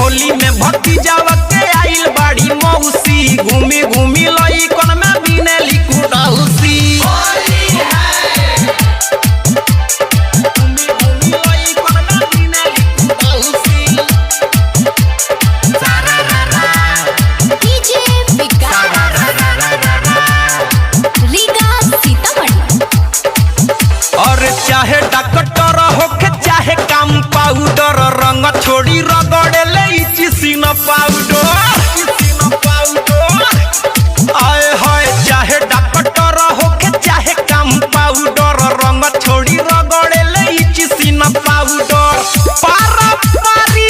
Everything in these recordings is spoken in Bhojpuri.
होली में भतीजावा के आइल बाड़ी मौसी घूमी घूमी लई कोन में बिनेली कुडौसी चाहे डॉक्टर होके चाहे कंपाउंडर रंग छोड़ी रगड़े ले चिसिन पाउडर आए हाय चाहे डॉक्टर होके चाहे कंपाउंडर रंग छोड़ी रगड़े ले चिसिन पाउडर पारा पारी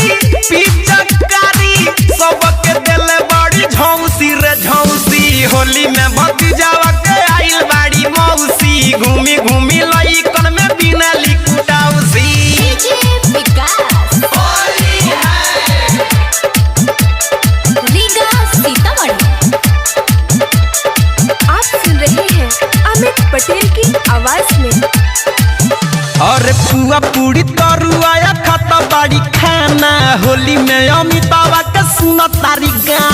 पिचकारी सबके देले बड़ी झौंसी रे झौंसी होली में भतीजावा के आइल बाड़ी मौसी घूमी घूमी लई कोन में बिनेली कुडौसी आप सुन रहे हैं अमित पटेल की आवाज में। अरे पुआ पूरी तरुआ खाता बाड़ी खाना होली में अमितावा के सुन तारी गाना।